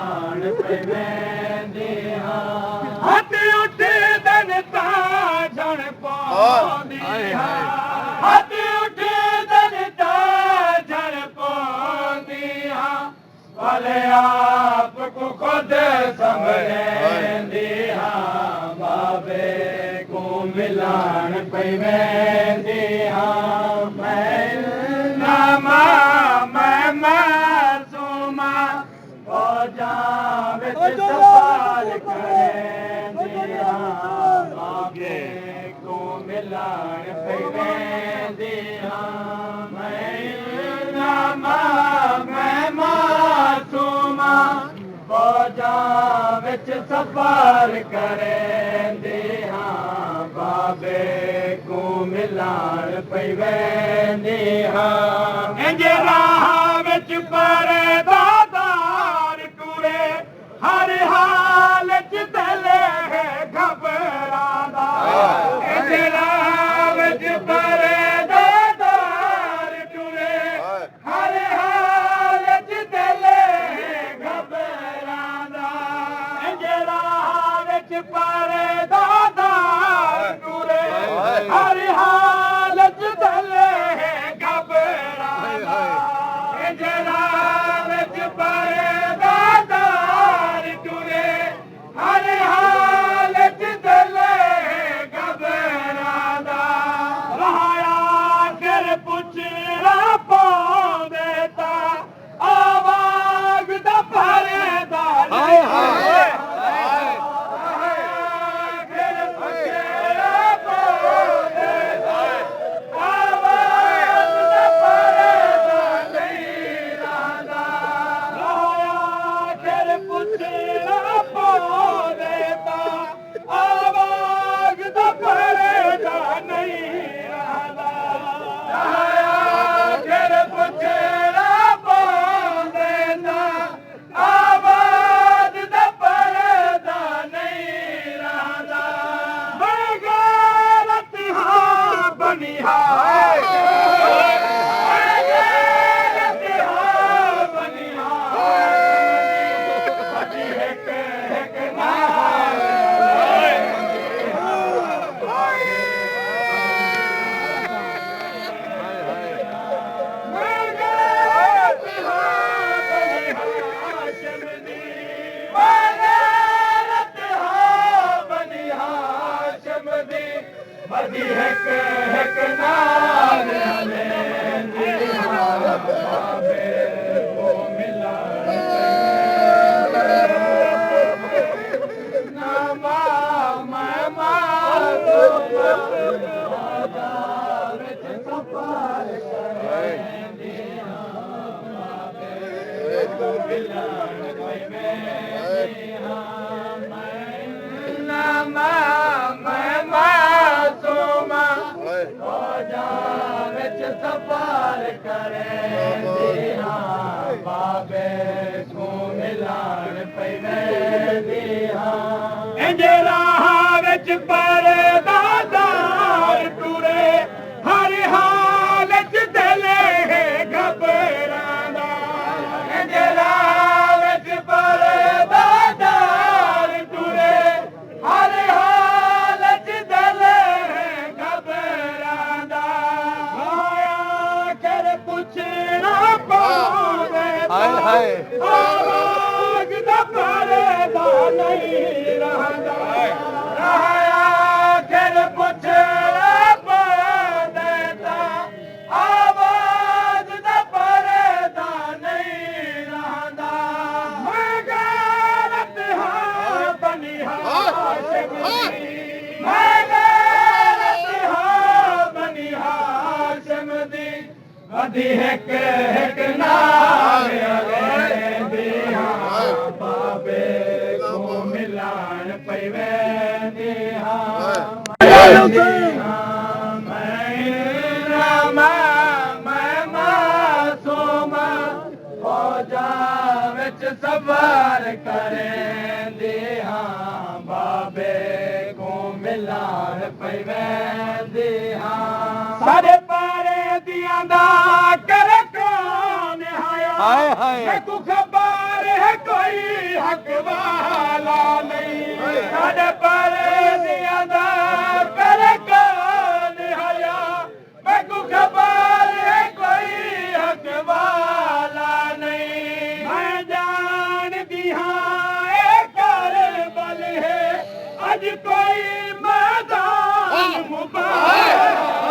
मिलान पे वेंदी हां हथ उठदन तां जण पौंदी हां हथ उठदन तां जण पौंदी हां भले आप को खुद संभलेंदी हां बाबे को मिलान पे वेंदी हां मैं नामा मैं मासूमा फौजा विच सफार करेंदी हां बाबे को मिलान पे वेंदी हां मैं नामा मैं मासूमा फौजा विच सफार करेंदी हां बाबे को मिलान पे वेंदी हां इंज राह विच परदादार टुरे हर हाल च दिल है घबरांदा इंज राह विच परदादार टुरे हर हाल च दिल है घबरांदा इंज राह विच परदादार टुरे हर हाल च दिल है घबरांदा इंज राह विच परदादार टुरे हर हाल च दिल है घबरांदा रहाया कर पुछड़ा पाउंदे तां आवाज़ दा भरदा हाय हाय सफार करेंदी हां बाबे को मिलान पे वेंदी हां इंज राह विच परदादार टुरे हर हाल च दिल है घबरांदा इंज राह विच परदादार टुरे हर हाल च दिल है घबरांदा पुछड़ा पाउंदे हाय आवाज़ दा भरदा नहीं रहंदा रहाया कर पुछड़ा पाउंदे तां आवाज़ दा भरदा नहीं रहंदा मैं गैरत हां बनी हाशिम दी मैं गैरत हां बनी हाशिम दी अधी हिक हिक नाल वेंदी हां बाबे को मिलान पे वेंदी हां मैं मासूमा फौजा विच सफार करेंदी हां बाबे को मिलान पे वेंदी हां सारे पारे दियां दा कर कौन हाय हाय को खबर है कोई कोई मैदान मुबारक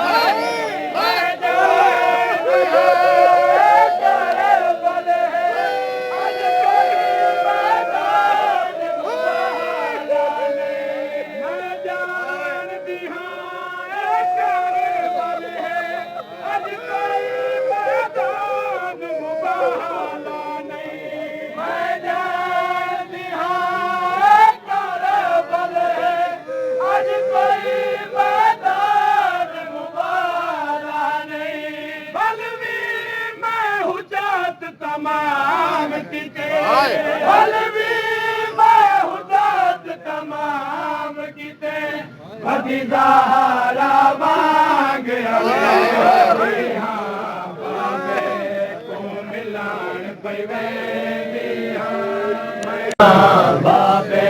तमाम कीते बल भी मैं हुदात तमाम कीते कदी ज़हरा मांग बाबे को मिलान पई वेंदी बाबे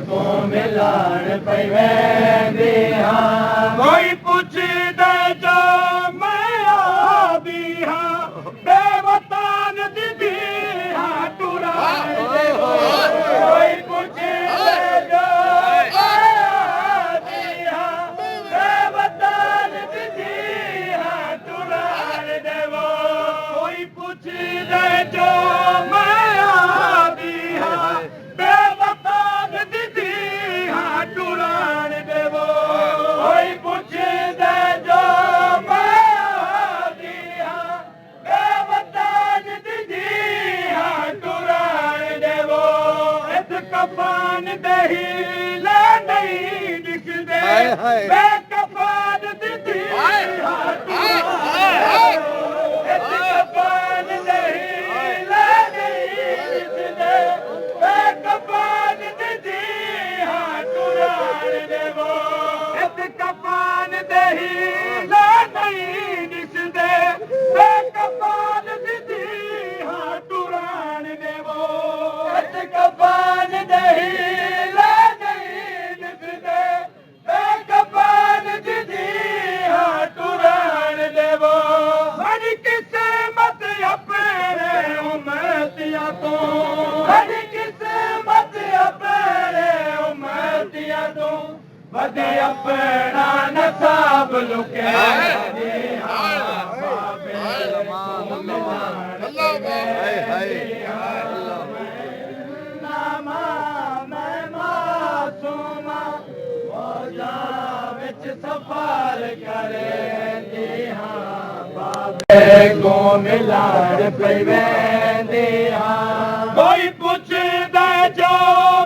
को मिलान पई वेंदी कोई पुछदे जो मैं आदी हां बेवतान दीदी हाँ टूरा कोई पूछे जो बेवतान दीदी हाँ टूरा देवो कोई पूछे जो मैं आदी हाँ बेवतान दीदी हाँ टूरा देवो कोई पूछे जो कफान दही ले नहीं दिखदे बेकफान दीदी कफान दही ले नहीं दिखदे बेकफान दीदी हाँ टुरान देवो कफान दही ले नहीं दिखदे बेकफान दीदी हाँ टुरान देवो कफान दही ले नहीं दिखदे बेकफान दीदी हाँ टुरान देवो हरी किस्मत अपने उम्मतिया तो हरी किस्मत अपने उम्मतिया तो बदे अपना नसाब लुके सफर करेंदी हाँ बाबे को मिलान पई वेंदी हाँ कोई पुछदे जो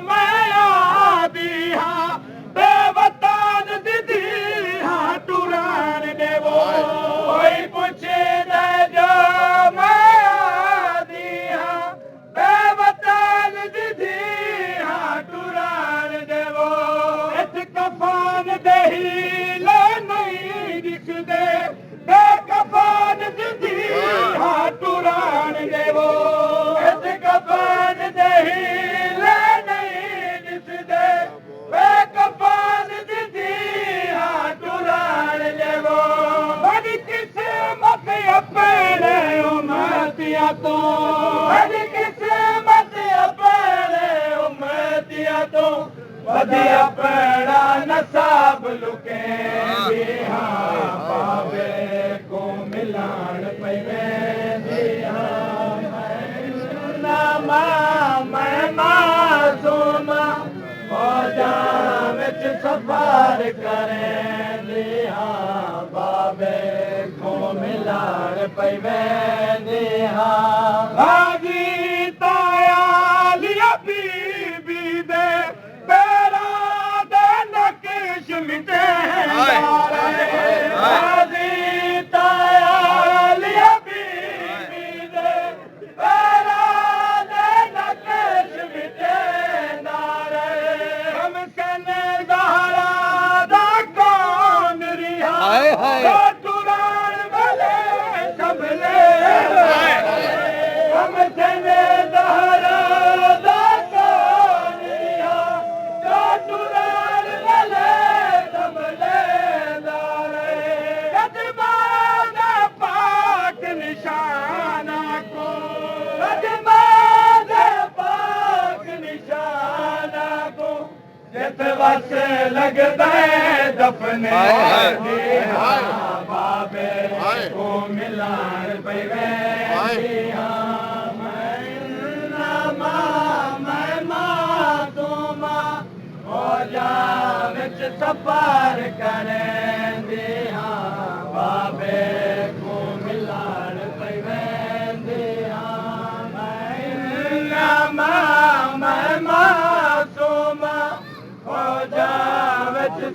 मैं आदी हाँ बेवतान दीदी हाँ टुरान देवो कोई पुछदे जो मैं आदी हाँ बेवतान दीदी हाँ टुरान देवो कफान दही बेकफान दीदी हाँ टुरान देवो कफान दही ले नहीं दिसदे बेकफान दीदी हाँ टुरान देवो बड़ी किस्मत अपने उम्मतिया तो बड़ी किस्मत अपने उम्मतिया तो बदी अपना नसाब लुके हाँ बाबे को मिलान पई वेंदी हाँ मैं मासूम फौजां विच सफर करेंदी हाँ बाबे को मिलान पई वेंदी हाँ हाजी ताया लिया बीबी दे मिटे हाजी ताया लिया बीबी दे पैरा दे नकेश मिटे नारे हम कने ज़हरा दा कौन रिहा टुरान वाले संभले हम कने ज़हरा दा कौन रिहा टुरान वाले बस लगदा है दफने बाबे को मिलान पे सफर करें दिया बाबे को मिलान पे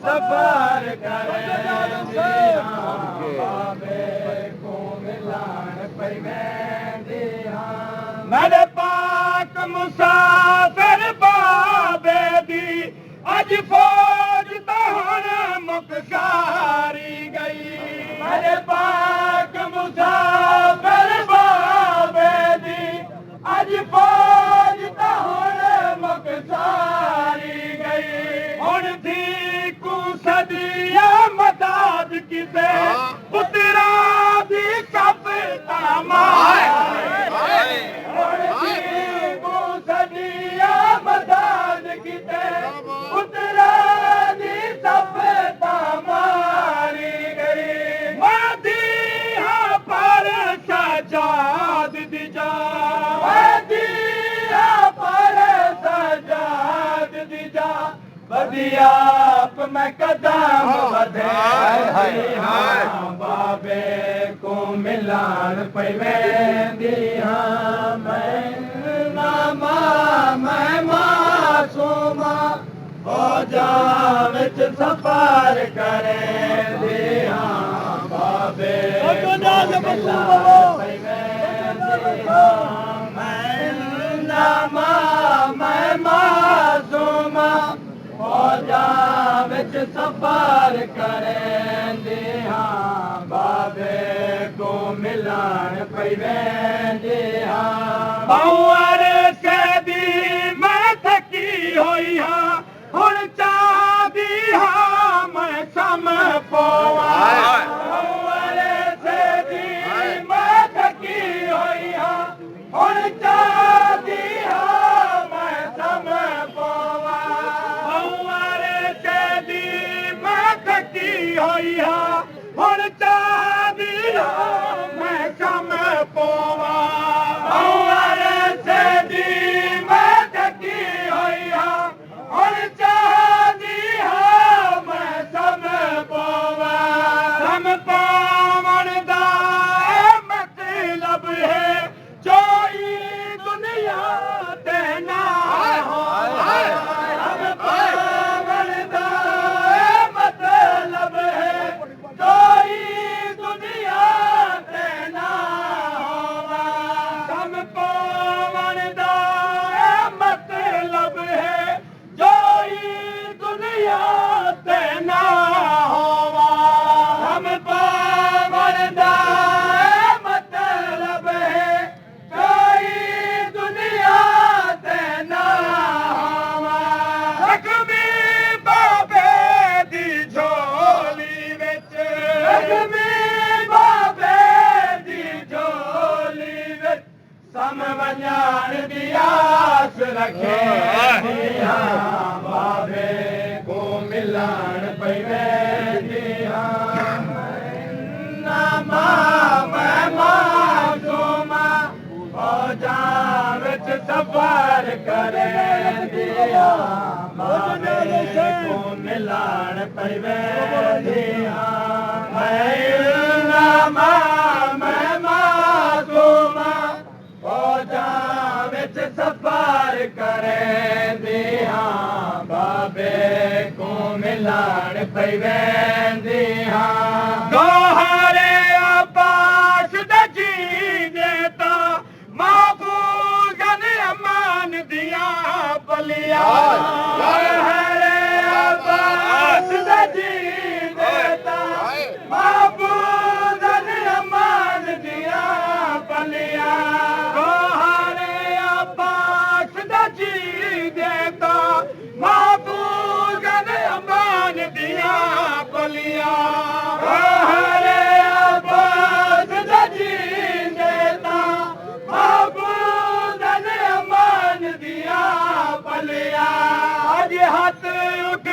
सफर करें बाबे को मिलान पे मेरे पाक मुसाफिर बाबे दी अज फौज तो हुण मुकसारी गई मेरे पाक मुसाफिर बाबे दी अज फौज तो हुण मुकसारी गई हुण थी कु सदिया मदद किते पुत्रा दी कब तामार हुण थी कु सदिया मदद किते पुत्रा दी सब तामारी गई मादी हाँ पर सजाद दी जा मादी हाँ पर सजाद दी जा बदिया मैं कदम बधे बाबे को मिलान पे दिया मैं नामा मैं मासूमा हो जा विच सफर करें दिया बाबे को मिलान मैं नामा मैं मासूमा हो जा विच सफर करें दिया बाबे को मिलान पे दिया बाउर से दी मैं थकी होई हाँ हुण चाहदी हाँ मैं सम पोवा बाउर से दी मैं थकी होई हाँ हुण चाहदी हाँ मैं सम पोवा बाउर से दी मैं थकी होई हाँ हुण चाहदी हाँ मैं सम पोवा बाउर से दी मैं थकी होई हाँ हुण चाहदी हाँ मैं सम पोवा सम पावण दा मतलब है जोई दुनिया ते ना सम पावण दा मतलब है जोई दुनिया ते ना सम पावण दा मतलब है जोई दुनिया ते ना होवा हम पावन दा मतलब है जोई दुनिया ते ना होवा लक्ष्मी बाबे दी झोली विच लक्ष्मी बाबे दी झोली विच सम वञाण दी आस रखे बाबे को मिलान पे दिया नामा मैं मासूमा हो जा विच सफर करे दिया बाबे को मिलान पे दिया नामा मैं मासूमा हो जा विच सफर करे दिया बाबे को मिलान पे दिया गोहरे आपास जी देता महफूजन अमान दिया बलिया गोहरे आपास जी देता महफूजन अमान दिया बलिया गोहरे आपास जी देता महफूजन अमान दिया बलिया गोहरे आपास जी देता महफूजन अमान दिया बलिया आज हाथ उठ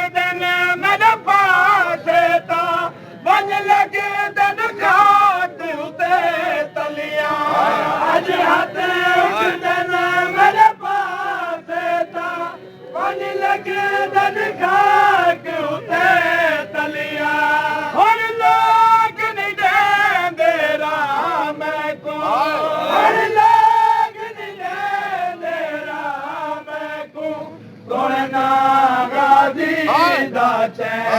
ਚੈਨ